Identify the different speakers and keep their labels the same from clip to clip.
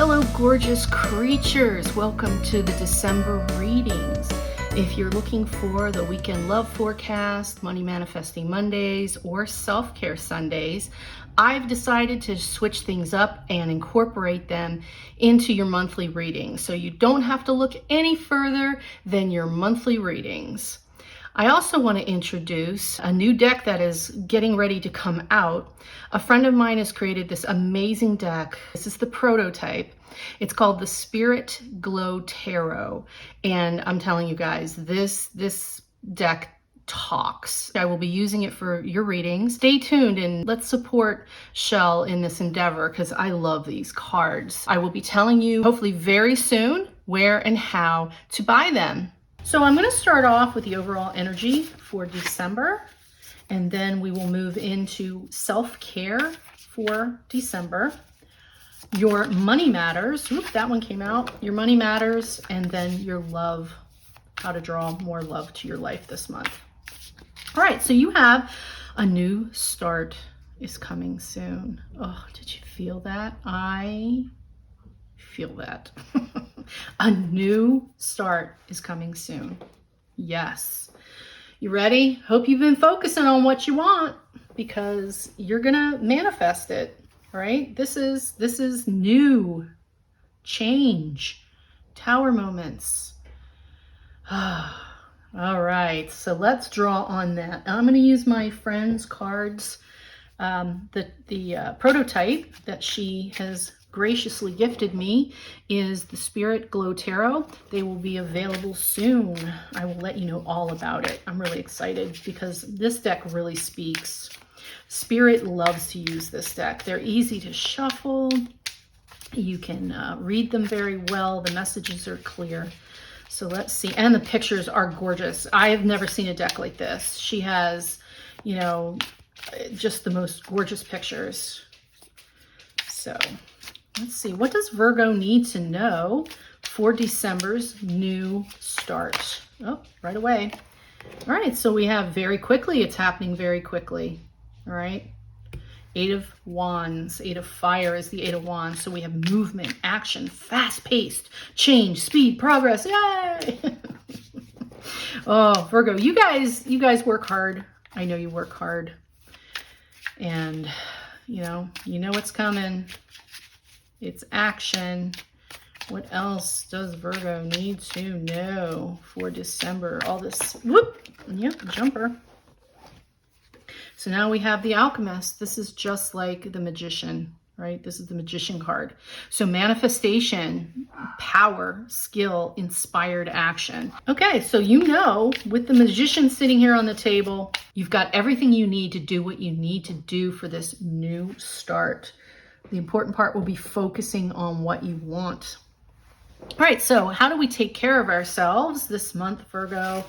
Speaker 1: Hello, gorgeous creatures. Welcome to the December readings. If you're looking for the weekend love forecast, money manifesting Mondays, or self-care Sundays, I've decided to switch things up and incorporate them into your monthly readings. So you don't have to look any further than your monthly readings. I also want to introduce a new deck that is getting ready to come out. A friend of mine has created this amazing deck. This is the prototype. It's called the Spirit Glow Tarot. And I'm telling you guys, this deck talks. I will be using it for your readings. Stay tuned and let's support Shell in this endeavor because I love these cards. I will be telling you hopefully very soon where and how to buy them. So I'm going to start off with the overall energy for December, and then we will move into self-care for December. Your money matters. Oop, that one came out. Your money matters, and then your love, how to draw more love to your life this month. All right, so you have a new start is coming soon. Oh, did you feel that? I feel that. A new start is coming soon. Yes. You ready? Hope you've been focusing on what you want because you're gonna manifest it, right? This is new change, tower moments. All right, so let's draw on that. I'm gonna use my friend's cards, the prototype that she has graciously gifted me is the Spirit Glow Tarot. They will be available soon. I will let you know all about it. I'm really excited because this deck really speaks. Spirit loves to use this deck. They're easy to shuffle. You can read them very well. The messages are clear. So let's see. And the pictures are gorgeous. I have never seen a deck like this. She has, you know, just the most gorgeous pictures. So let's see, what does Virgo need to know for December's new start? Oh, right away. All right, so we have very quickly, it's happening very quickly. All right, 8 of Wands, 8 of Fire is the 8 of Wands. So we have movement, action, fast-paced, change, speed, progress. Yay! Oh, Virgo, you guys work hard. I know you work hard. And, you know what's coming. It's action. What else does Virgo need to know for December? All this, whoop, yep, jumper. So now we have the Alchemist. This is just like the Magician, right? This is the Magician card. So manifestation, power, skill, inspired action. Okay, so with the Magician sitting here on the table, you've got everything you need to do what you need to do for this new start. The important part will be focusing on what you want. All right, so how do we take care of ourselves this month, Virgo?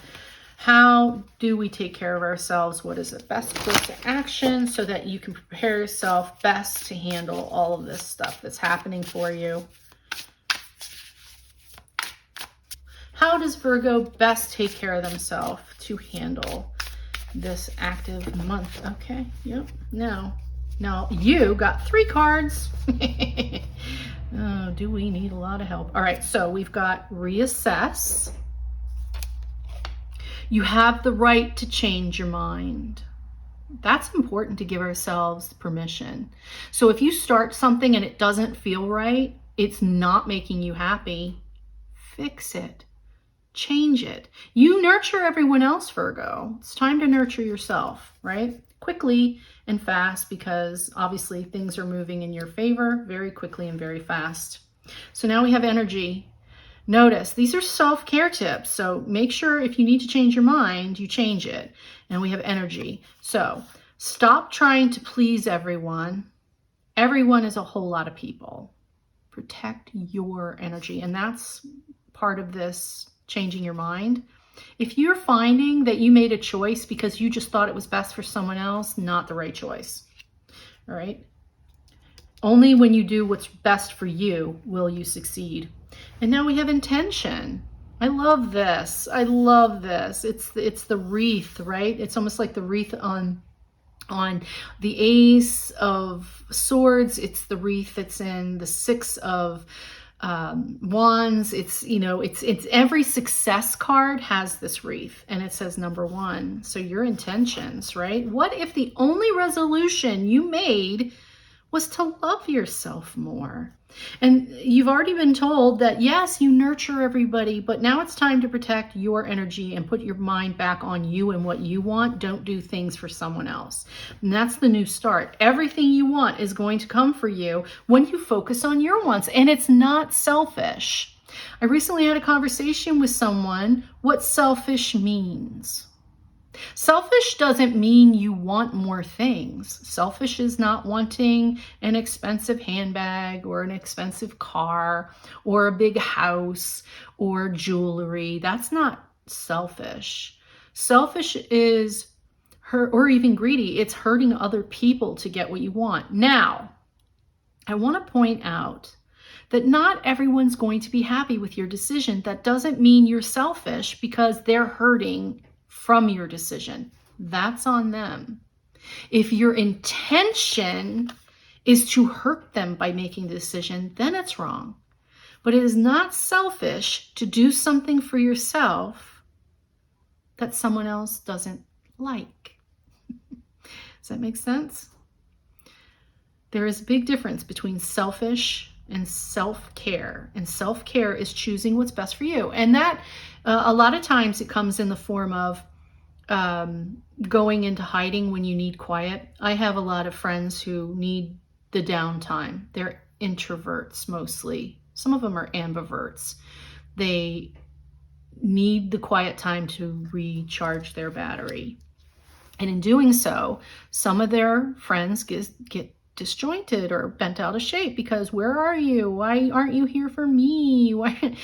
Speaker 1: How do we take care of ourselves? What is the best course of action so that you can prepare yourself best to handle all of this stuff that's happening for you? How does Virgo best take care of themselves to handle this active month? Okay, yep, Now, you got 3 cards. Oh, do we need a lot of help? All right, so we've got reassess. You have the right to change your mind. That's important to give ourselves permission. So if you start something and it doesn't feel right, it's not making you happy, fix it. Change it. You nurture everyone else, Virgo. It's time to nurture yourself, right? Quickly and fast, because obviously things are moving in your favor very quickly and very fast. So now we have energy. Notice these are self-care tips. So make sure if you need to change your mind, you change it. And we have energy. So stop trying to please everyone. Everyone is a whole lot of people. Protect your energy. And that's part of this changing your mind. If you're finding that you made a choice because you just thought it was best for someone else, not the right choice. All right. Only when you do what's best for you will you succeed. And now we have intention. I love this. I love this. It's the wreath, right? It's almost like the wreath on On the Ace of Swords, it's the wreath that's in the Six of Wands. It's, you know, it's every success card has this wreath, and it says number 1. So your intentions, right? What if the only resolution you made was to love yourself more? And you've already been told that, yes, you nurture everybody, but now it's time to protect your energy and put your mind back on you and what you want. Don't do things for someone else. And that's the new start. Everything you want is going to come for you when you focus on your wants, and it's not selfish. I recently had a conversation with someone what selfish means. Selfish doesn't mean you want more things. Selfish is not wanting an expensive handbag or an expensive car or a big house or jewelry. That's not selfish. Selfish is or even greedy. It's hurting other people to get what you want. Now, I want to point out that not everyone's going to be happy with your decision. That doesn't mean you're selfish because they're hurting from your decision. That's on them. If your intention is to hurt them by making the decision, then it's wrong. But it is not selfish to do something for yourself that someone else doesn't like. Does that make sense? There is a big difference between selfish and self-care. And self-care is choosing what's best for you. And that, a lot of times it comes in the form of going into hiding when you need quiet. I have a lot of friends who need the downtime. They're introverts mostly. Some of them are ambiverts. They need the quiet time to recharge their battery. And in doing so, some of their friends get disjointed or bent out of shape because where are you? Why aren't you here for me? Why?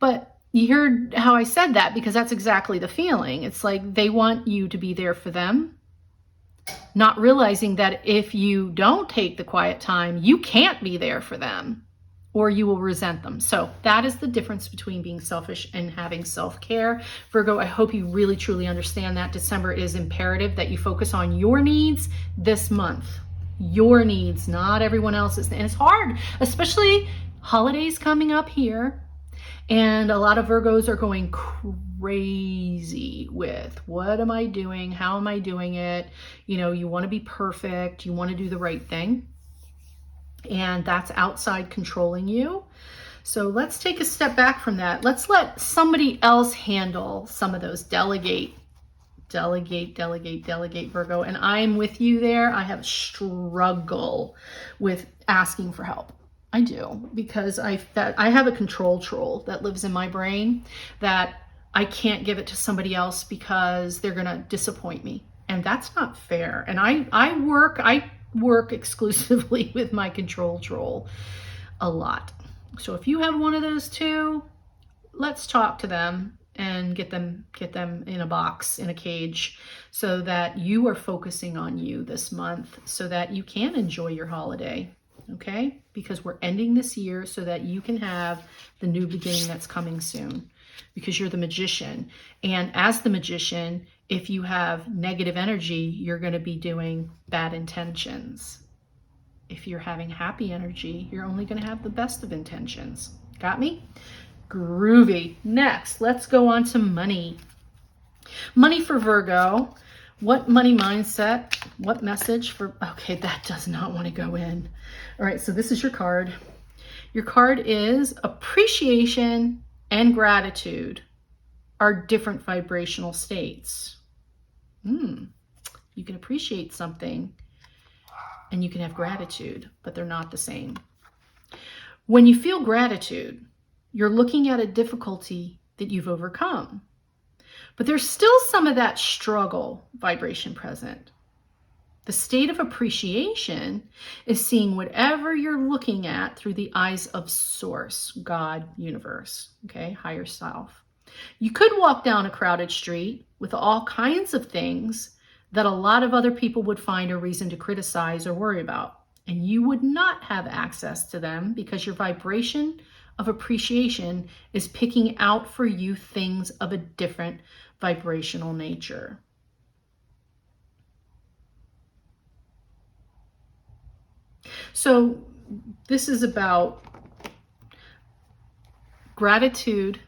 Speaker 1: But you heard how I said that because that's exactly the feeling. It's like they want you to be there for them, not realizing that if you don't take the quiet time, you can't be there for them or you will resent them. So that is the difference between being selfish and having self-care. Virgo, I hope you really truly understand that December is imperative that you focus on your needs this month. Your needs, not everyone else's. And it's hard, especially holidays coming up here. And a lot of Virgos are going crazy with what am I doing? How am I doing it? You know, you want to be perfect. You want to do the right thing. And that's outside controlling you. So let's take a step back from that. Let's let somebody else handle some of those. Delegate, Virgo. And I'm with you there. I have a struggle with asking for help. I do, because I have a control troll that lives in my brain that I can't give it to somebody else because they're going to disappoint me. And that's not fair. And I work exclusively with my control troll a lot. So if you have one of those too, let's talk to them and get them in a box, in a cage, so that you are focusing on you this month so that you can enjoy your holiday. Okay? Because we're ending this year so that you can have the new beginning that's coming soon. Because you're the magician. And as the magician, if you have negative energy, you're going to be doing bad intentions. If you're having happy energy, you're only going to have the best of intentions. Got me? Groovy. Next, let's go on to money. Money for Virgo. What money mindset? What message for... Okay, that does not want to go in. All right, so this is your card. Your card is appreciation and gratitude are different vibrational states. You can appreciate something and you can have gratitude, but they're not the same. When you feel gratitude, you're looking at a difficulty that you've overcome. But there's still some of that struggle vibration present. The state of appreciation is seeing whatever you're looking at through the eyes of source, God, universe, okay, higher self. You could walk down a crowded street with all kinds of things that a lot of other people would find a reason to criticize or worry about. And you would not have access to them because your vibration of appreciation is picking out for you things of a different vibrational nature. So this is about gratitude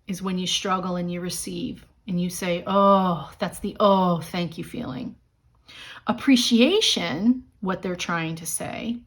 Speaker 1: is when you struggle and you receive and you say, oh, that's the oh, thank you feeling. Appreciation, what they're trying to say,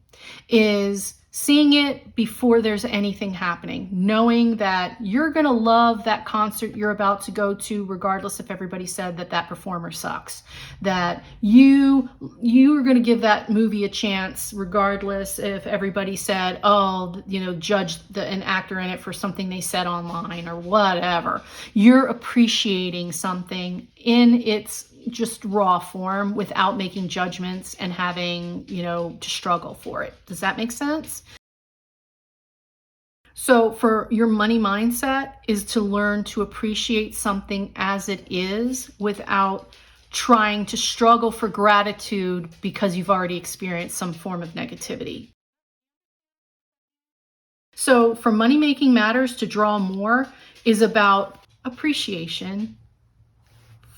Speaker 1: is seeing it before there's anything happening, knowing that you're going to love that concert you're about to go to, regardless if everybody said that that performer sucks, that you are going to give that movie a chance, regardless if everybody said, oh, judge an actor in it for something they said online or whatever. You're appreciating something in its just raw form without making judgments and having, to struggle for it. Does that make sense? So for your money mindset is to learn to appreciate something as it is without trying to struggle for gratitude because you've already experienced some form of negativity. So for Money Making Matters, to draw more is about appreciation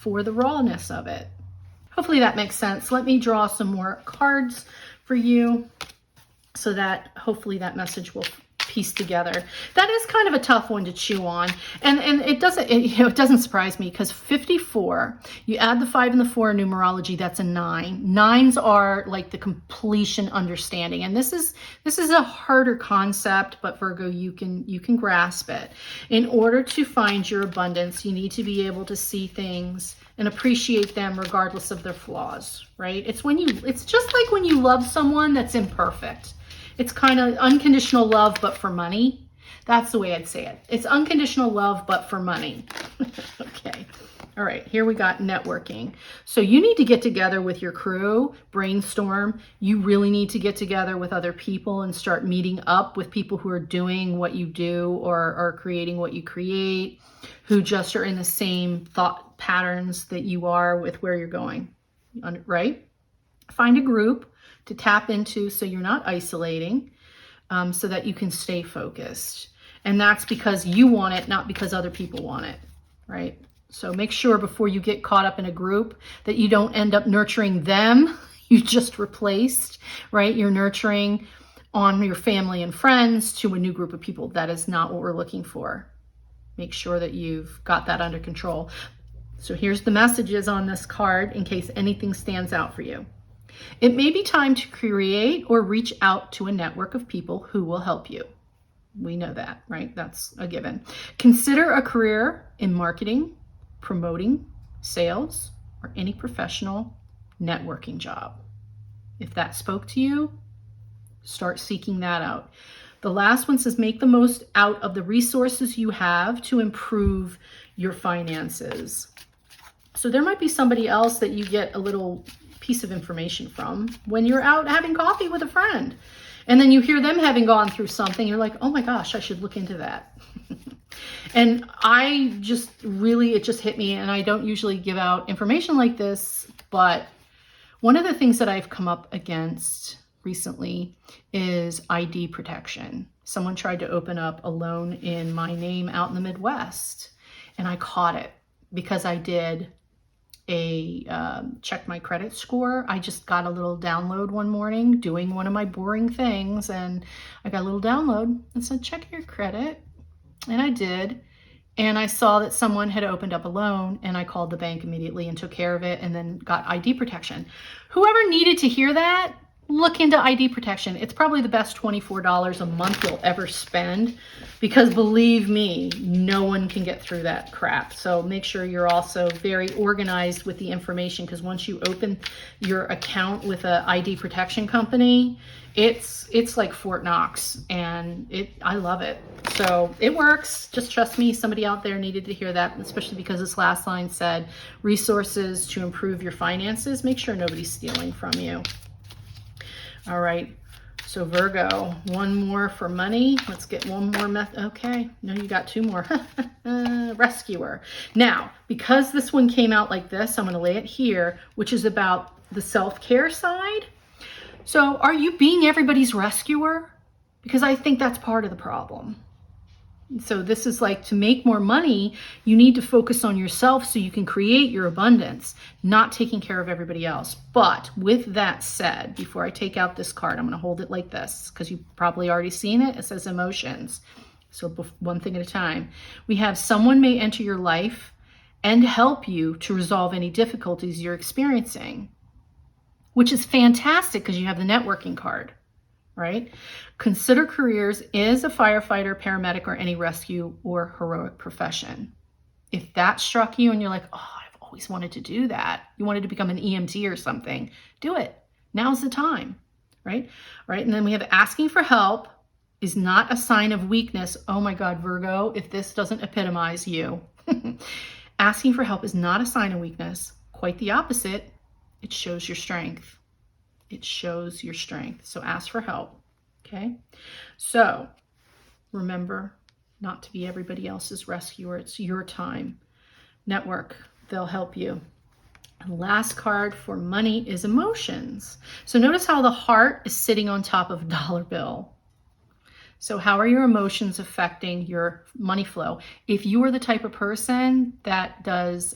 Speaker 1: for the rawness of it. Hopefully that makes sense. Let me draw some more cards for you so that hopefully that message will piece together. That is kind of a tough one to chew on. And it doesn't surprise me, because 54, you add the 5 and the 4 in numerology, that's a 9. 9s are like the completion understanding. And this is a harder concept, but Virgo, you can grasp it. In order to find your abundance, you need to be able to see things and appreciate them regardless of their flaws, right? It's just like when you love someone that's imperfect. It's kind of unconditional love, but for money. That's the way I'd say it. It's unconditional love, but for money. Okay. All right. Here we got networking. So you need to get together with your crew, brainstorm. You really need to get together with other people and start meeting up with people who are doing what you do or are creating what you create, who just are in the same thought patterns that you are with where you're going, right? Find a group to tap into so you're not isolating, so that you can stay focused. And that's because you want it, not because other people want it, right? So make sure before you get caught up in a group that you don't end up nurturing them. You just replaced, right? You're nurturing on your family and friends to a new group of people. That is not what we're looking for. Make sure that you've got that under control. So here's the messages on this card in case anything stands out for you. It may be time to create or reach out to a network of people who will help you. We know that, right? That's a given. Consider a career in marketing, promoting, sales, or any professional networking job. If that spoke to you, start seeking that out. The last one says make the most out of the resources you have to improve your finances. So there might be somebody else that you get a little piece of information from when you're out having coffee with a friend, and then you hear them having gone through something. You're like, oh my gosh, I should look into that. And it just hit me, and I don't usually give out information like this, but one of the things that I've come up against recently is ID protection. Someone tried to open up a loan in my name out in the Midwest, and I caught it because I did check my credit score. I just got a little download one morning doing one of my boring things, and I got a little download and said, check your credit. And I did. And I saw that someone had opened up a loan, and I called the bank immediately and took care of it and then got ID protection. Whoever needed to hear that, look into ID protection. It's probably the best $24 a month you'll ever spend, because believe me, no one can get through that crap. So make sure you're also very organized with the information, because once you open your account with a ID protection company, it's like Fort Knox, and I love it. So it works. Just trust me, somebody out there needed to hear that, especially because this last line said resources to improve your finances. Make sure nobody's stealing from you. All right, so Virgo, one more for money. Let's get one more okay, no, you got two more. Rescuer. Now, because this one came out like this, I'm going to lay it here, which is about the self-care side. So are you being everybody's rescuer? Because I think that's part of the problem. So this is like, to make more money, you need to focus on yourself so you can create your abundance, not taking care of everybody else. But with that said, before I take out this card, I'm going to hold it like this because you've probably already seen it. It says emotions. So one thing at a time. We have someone may enter your life and help you to resolve any difficulties you're experiencing, which is fantastic because you have the networking card, right? Consider careers as a firefighter, paramedic, or any rescue or heroic profession. If that struck you and you're like, oh, I've always wanted to do that. You wanted to become an EMT or something, do it. Now's the time, right? Right. And then we have asking for help is not a sign of weakness. Oh my God, Virgo, if this doesn't epitomize you. Asking for help is not a sign of weakness. Quite the opposite. It shows your strength. It shows your strength. So ask for help. Okay. So remember not to be everybody else's rescuer. It's your time. Network. They'll help you. And last card for money is emotions. So notice how the heart is sitting on top of a dollar bill. So how are your emotions affecting your money flow? If you are the type of person that does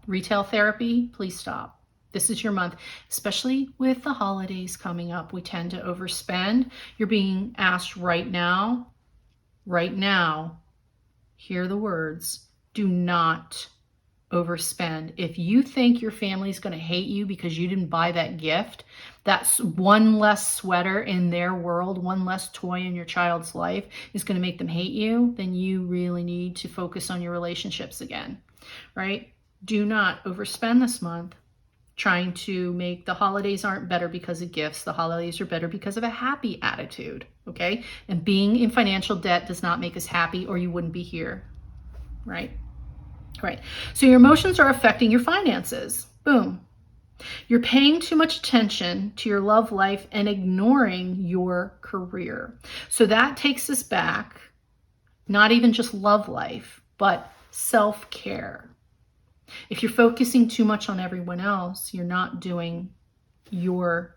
Speaker 1: retail therapy, please stop. This is your month, especially with the holidays coming up. We tend to overspend. You're being asked right now, hear the words, do not overspend. If you think your family's going to hate you because you didn't buy that gift, that's one less sweater in their world, one less toy in your child's life is going to make them hate you, then you really need to focus on your relationships again, right? Do not overspend this month trying to make the holidays aren't better because of gifts. The holidays are better because of a happy attitude, okay? And being in financial debt does not make us happy, or you wouldn't be here, right? Right. So your emotions are affecting your finances. Boom. You're paying too much attention to your love life and ignoring your career. So that takes us back, not even just love life, but self-care. If you're focusing too much on everyone else, you're not doing your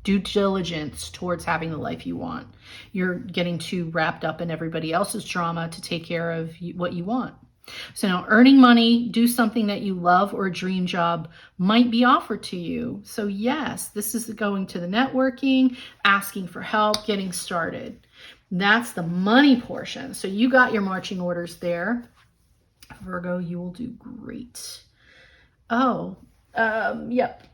Speaker 1: due diligence towards having the life you want. You're getting too wrapped up in everybody else's drama to take care of what you want. So now earning money, do something that you love, or a dream job might be offered to you. So yes, this is going to the networking, asking for help, getting started. That's the money portion. So you got your marching orders there. Virgo, you will do great. Oh, yep.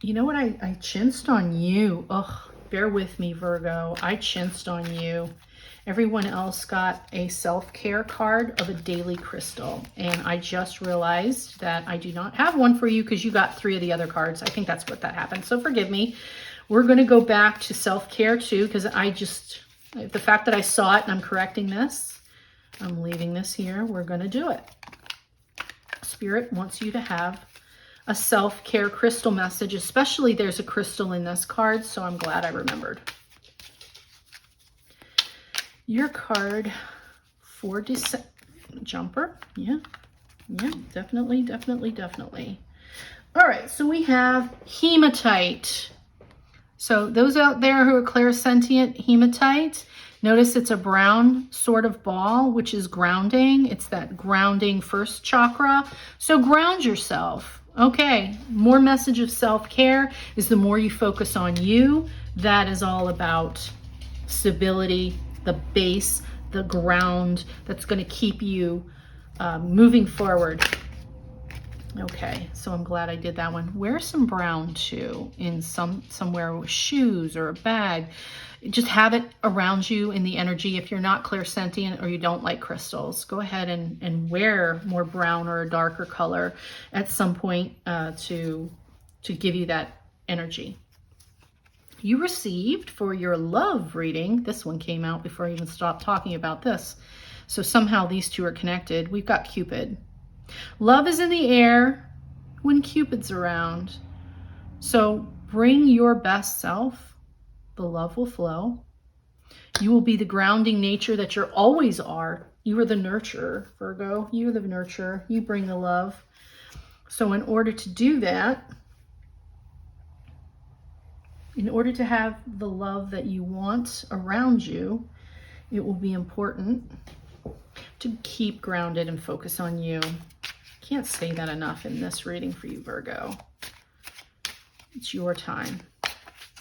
Speaker 1: You know what? I chinsed on you. Ugh, bear with me, Virgo. I chinsed on you. Everyone else got a self-care card of a daily crystal. And I just realized that I do not have one for you because you got 3 of the other cards. I think that's what that happened. So forgive me. We're going to go back to self-care too, because the fact that I saw it and I'm correcting this, I'm leaving this here. We're going to do it. Spirit wants you to have a self-care crystal message, especially there's a crystal in this card, so I'm glad I remembered. Your card for December, jumper, yeah, definitely. All right, so we have hematite. So those out there who are clairsentient, hematite, notice it's a brown sort of ball, which is grounding. It's that grounding first chakra. So ground yourself. Okay, more message of self-care is the more you focus on you. That is all about stability, the base, the ground that's going to keep you moving forward. Okay, so I'm glad I did that one. Wear some brown too in somewhere with shoes or a bag. Just have it around you in the energy. If you're not clairsentient or you don't like crystals, go ahead and wear more brown or a darker color at some point to give you that energy. You received for your love reading, this one came out before I even stopped talking about this. So somehow these two are connected. We've got Cupid. Love is in the air when Cupid's around. So bring your best self. The love will flow. You will be the grounding nature that you always are. You are the nurturer, Virgo. You are the nurturer. You bring the love. So in order to do that, in order to have the love that you want around you, It will be important to keep grounded and focus on you. Can't say that enough in this reading for you, Virgo. It's your time.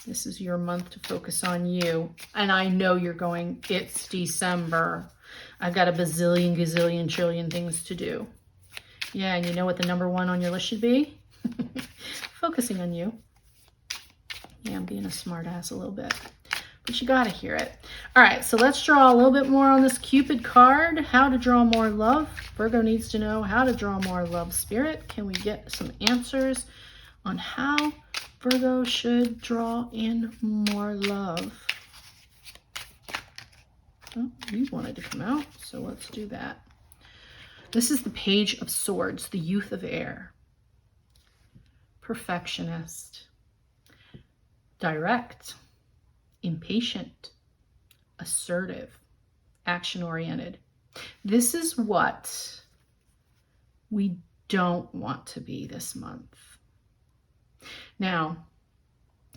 Speaker 1: This is your month to focus on you. And I know you're going, it's December. I've got a bazillion, gazillion, trillion things to do. Yeah, and you know what the number one on your list should be? Focusing on you. Yeah, I'm being a smart ass a little bit, but you gotta hear it. All right, so let's draw a little bit more on this Cupid card. How to draw more love. Virgo needs to know how to draw more love, Spirit. Can we get some answers on how Virgo should draw in more love? Oh, you wanted to come out, so let's do that. This is the Page of Swords, the Youth of Air. Perfectionist. Direct. Impatient. Assertive. Action-oriented. This is what we don't want to be this month. Now,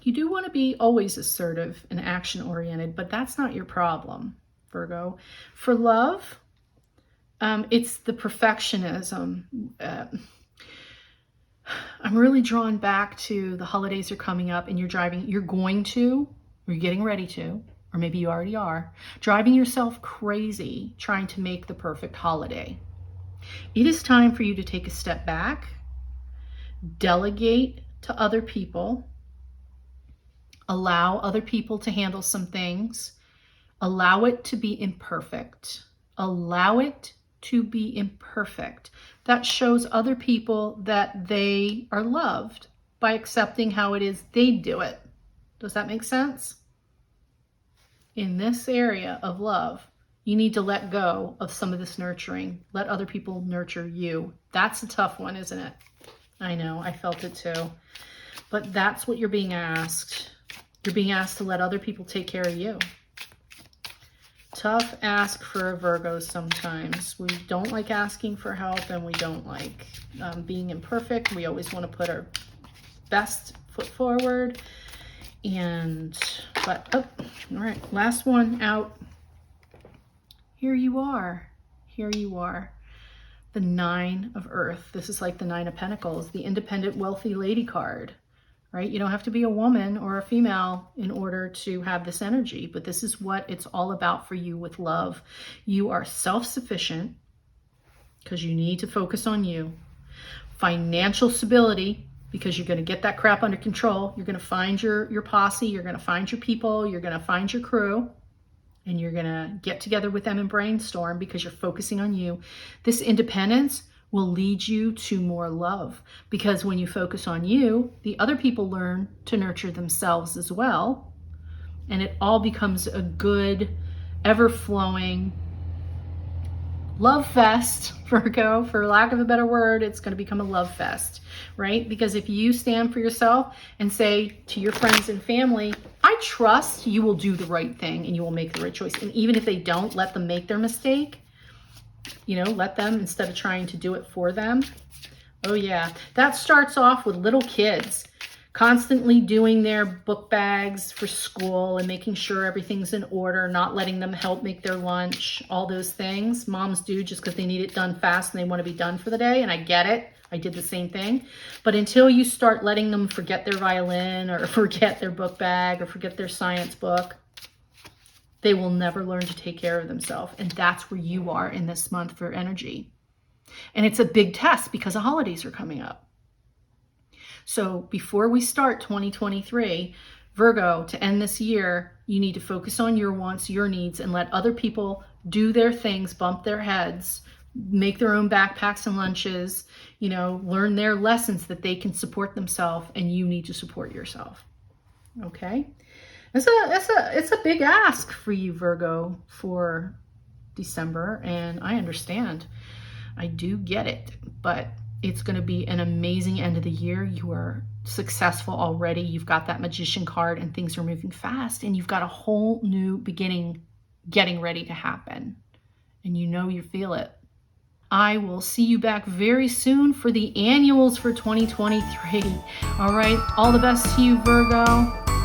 Speaker 1: you do want to be always assertive and action-oriented, but that's not your problem, Virgo. For love, it's the perfectionism. I'm really drawn back to the holidays are coming up and you're getting ready to, or maybe you already are, driving yourself crazy trying to make the perfect holiday. It is time for you to take a step back, delegate to other people, allow other people to handle some things, allow it to be imperfect. Allow it to be imperfect. That shows other people that they are loved by accepting how it is they do it. Does that make sense? In this area of love, you need to let go of some of this nurturing. Let other people nurture you. That's a tough one, isn't it? I know, I felt it too. But that's what you're being asked. You're being asked to let other people take care of you. Tough ask for a Virgo sometimes. We don't like asking for help, and we don't like being imperfect. We always want to put our best foot forward. All right, last one out. Here you are. Here you are. The Nine of Earth. This is like the Nine of Pentacles, the independent, wealthy lady card, right? You don't have to be a woman or a female in order to have this energy, but this is what it's all about for you with love. You are self-sufficient because you need to focus on you. Financial stability, because you're going to get that crap under control. You're going to find your posse. You're going to find your people. You're going to find your crew. And you're going to get together with them and brainstorm because you're focusing on you. This independence will lead you to more love, because when you focus on you, the other people learn to nurture themselves as well. And it all becomes a good, ever-flowing love fest, Virgo. For lack of a better word, it's going to become a love fest, right? Because if you stand for yourself and say to your friends and family, I trust you will do the right thing and you will make the right choice. And even if they don't, let them make their mistake. Let them, instead of trying to do it for them. Oh yeah, that starts off with little kids constantly doing their book bags for school and making sure everything's in order, not letting them help make their lunch, all those things moms do just because they need it done fast and they want to be done for the day. And I get it. I did the same thing. But until you start letting them forget their violin or forget their book bag or forget their science book, they will never learn to take care of themselves. And that's where you are in this month for energy. And it's a big test because the holidays are coming up. So before we start 2023, Virgo, to end this year, you need to focus on your wants, your needs, and let other people do their things, bump their heads, make their own backpacks and lunches, learn their lessons that they can support themselves, and you need to support yourself. Okay? It's a big ask for you, Virgo, for December, and I understand. I do get it, but it's going to be an amazing end of the year. You are successful already. You've got that Magician card and things are moving fast, and you've got a whole new beginning getting ready to happen, and you feel it. I will see you back very soon for the annuals for 2023. All right, all the best to you, Virgo.